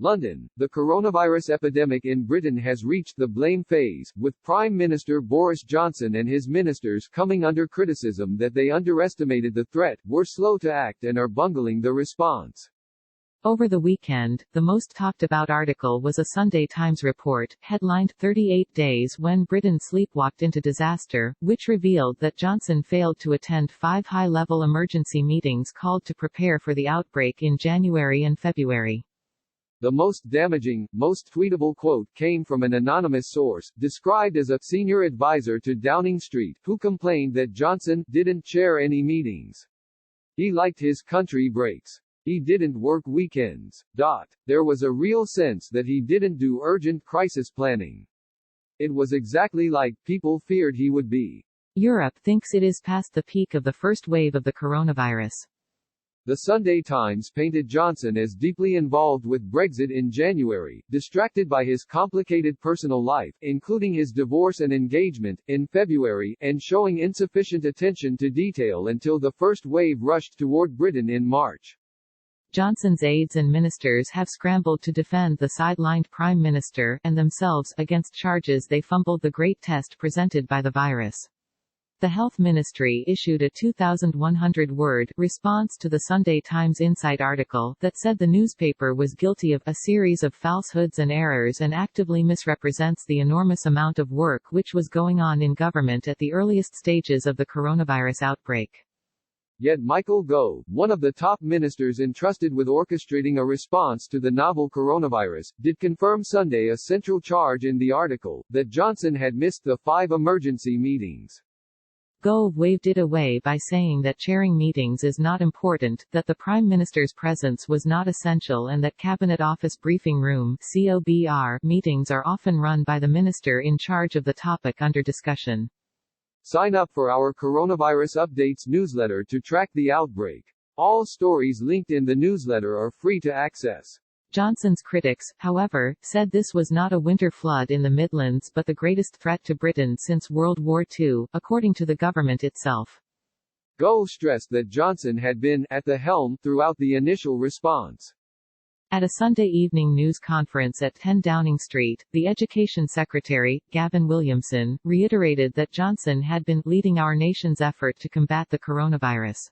London, the coronavirus epidemic in Britain has reached the blame phase, with Prime Minister Boris Johnson and his ministers coming under criticism that they underestimated the threat, were slow to act and are bungling the response. Over the weekend, the most talked about article was a Sunday Times report, headlined 38 Days When Britain Sleepwalked into Disaster, which revealed that Johnson failed to attend 5 high-level emergency meetings called to prepare for the outbreak in January and February. The most damaging, most tweetable quote came from an anonymous source, described as a senior advisor to Downing Street, who complained that Johnson didn't chair any meetings. He liked his country breaks. He didn't work weekends. There was a real sense that he didn't do urgent crisis planning. It was exactly like people feared he would be. Europe thinks it is past the peak of the first wave of the coronavirus. The Sunday Times painted Johnson as deeply involved with Brexit in January, distracted by his complicated personal life, including his divorce and engagement, in February, and showing insufficient attention to detail until the first wave rushed toward Britain in March. Johnson's aides and ministers have scrambled to defend the sidelined Prime Minister, and themselves, against charges they fumbled the great test presented by the virus. The Health Ministry issued a 2,100-word response to the Sunday Times Insight article that said the newspaper was guilty of a series of falsehoods and errors and actively misrepresents the enormous amount of work which was going on in government at the earliest stages of the coronavirus outbreak. Yet Michael Gove, one of the top ministers entrusted with orchestrating a response to the novel coronavirus, did confirm Sunday a central charge in the article, that Johnson had missed the 5 emergency meetings. Gove waved it away by saying that chairing meetings is not important, that the Prime Minister's presence was not essential and that Cabinet Office Briefing Room (COBR) meetings are often run by the minister in charge of the topic under discussion. Sign up for our Coronavirus Updates newsletter to track the outbreak. All stories linked in the newsletter are free to access. Johnson's critics, however, said this was not a winter flood in the Midlands but the greatest threat to Britain since World War II, according to the government itself. Gove stressed that Johnson had been at the helm throughout the initial response. At a Sunday evening news conference at 10 Downing Street, the Education Secretary, Gavin Williamson, reiterated that Johnson had been leading our nation's effort to combat the coronavirus.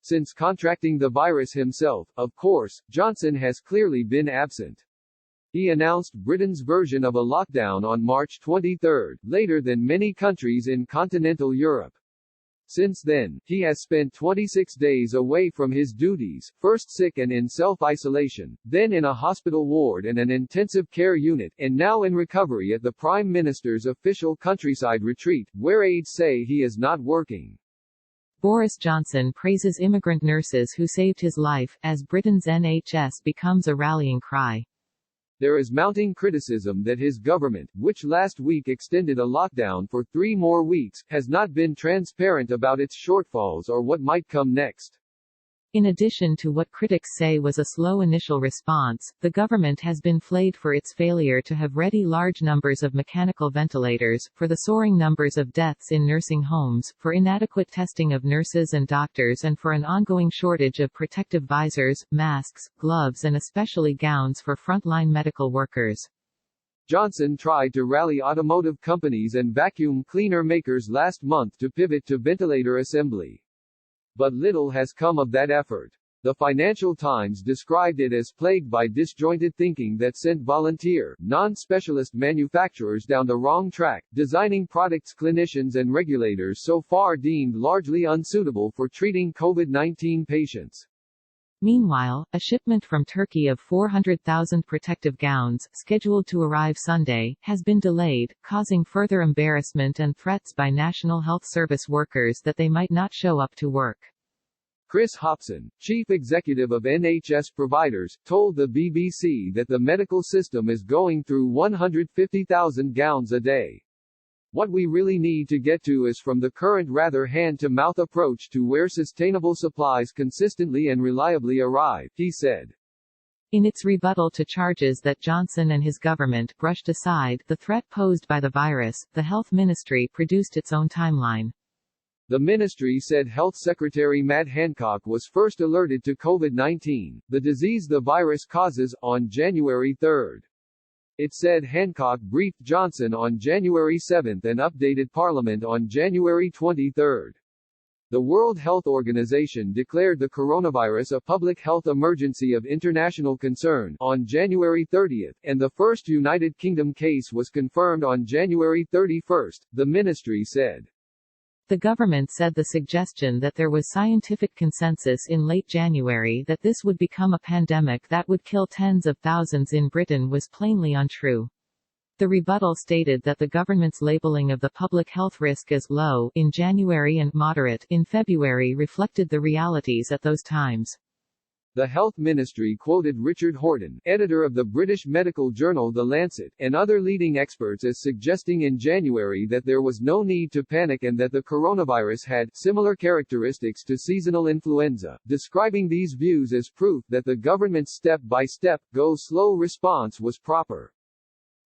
Since contracting the virus himself, of course, Johnson has clearly been absent. He announced Britain's version of a lockdown on March 23, later than many countries in continental Europe. Since then, he has spent 26 days away from his duties, first sick and in self-isolation, then in a hospital ward and an intensive care unit, and now in recovery at the Prime Minister's official countryside retreat, where aides say he is not working. Boris Johnson praises immigrant nurses who saved his life, as Britain's NHS becomes a rallying cry. There is mounting criticism that his government, which last week extended a lockdown for 3 more weeks, has not been transparent about its shortfalls or what might come next. In addition to what critics say was a slow initial response, the government has been flayed for its failure to have ready large numbers of mechanical ventilators, for the soaring numbers of deaths in nursing homes, for inadequate testing of nurses and doctors and for an ongoing shortage of protective visors, masks, gloves and especially gowns for frontline medical workers. Johnson tried to rally automotive companies and vacuum cleaner makers last month to pivot to ventilator assembly. But little has come of that effort. The Financial Times described it as plagued by disjointed thinking that sent volunteer, non-specialist manufacturers down the wrong track, designing products clinicians and regulators so far deemed largely unsuitable for treating COVID-19 patients. Meanwhile, a shipment from Turkey of 400,000 protective gowns, scheduled to arrive Sunday, has been delayed, causing further embarrassment and threats by National Health Service workers that they might not show up to work. Chris Hopson, chief executive of NHS providers, told the BBC that the medical system is going through 150,000 gowns a day. What we really need to get to is from the current rather hand-to-mouth approach to where sustainable supplies consistently and reliably arrive, he said. In its rebuttal to charges that Johnson and his government brushed aside the threat posed by the virus, the Health Ministry produced its own timeline. The ministry said Health Secretary Matt Hancock was first alerted to COVID-19, the disease the virus causes, on January 3. It said Hancock briefed Johnson on January 7 and updated Parliament on January 23. The World Health Organization declared the coronavirus a public health emergency of international concern on January 30, and the first United Kingdom case was confirmed on January 31, the ministry said. The government said the suggestion that there was scientific consensus in late January that this would become a pandemic that would kill tens of thousands in Britain was plainly untrue. The rebuttal stated that the government's labeling of the public health risk as low in January and moderate in February reflected the realities at those times. The Health Ministry quoted Richard Horton, editor of the British medical journal The Lancet, and other leading experts as suggesting in January that there was no need to panic and that the coronavirus had similar characteristics to seasonal influenza, describing these views as proof that the government's step-by-step, go-slow response was proper.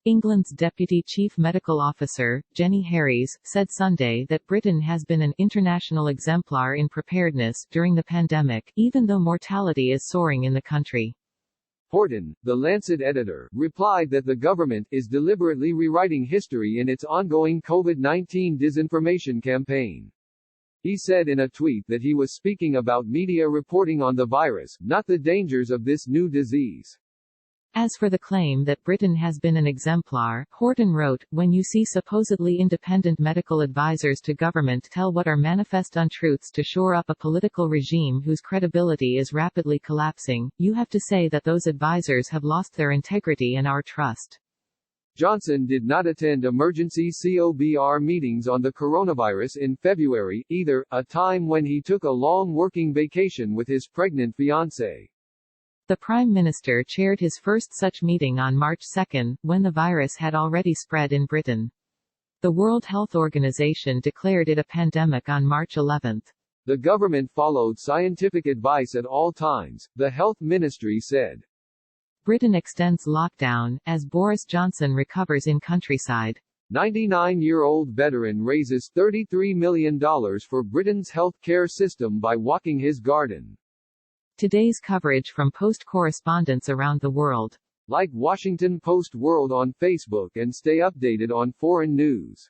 England's Deputy Chief Medical Officer, Jenny Harries, said Sunday that Britain has been an international exemplar in preparedness during the pandemic, even though mortality is soaring in the country. Horton, the Lancet editor, replied that the government is deliberately rewriting history in its ongoing COVID-19 disinformation campaign. He said in a tweet that he was speaking about media reporting on the virus, not the dangers of this new disease. As for the claim that Britain has been an exemplar, Horton wrote, when you see supposedly independent medical advisors to government tell what are manifest untruths to shore up a political regime whose credibility is rapidly collapsing, you have to say that those advisors have lost their integrity and our trust. Johnson did not attend emergency COBR meetings on the coronavirus in February, either, a time when he took a long working vacation with his pregnant fiancée. The Prime Minister chaired his first such meeting on March 2, when the virus had already spread in Britain. The World Health Organization declared it a pandemic on March 11. The government followed scientific advice at all times, the Health Ministry said. Britain extends lockdown, as Boris Johnson recovers in countryside. 99-year-old veteran raises $33 million for Britain's health care system by walking his garden. Today's coverage from Post correspondents around the world. Like Washington Post World on Facebook and stay updated on foreign news.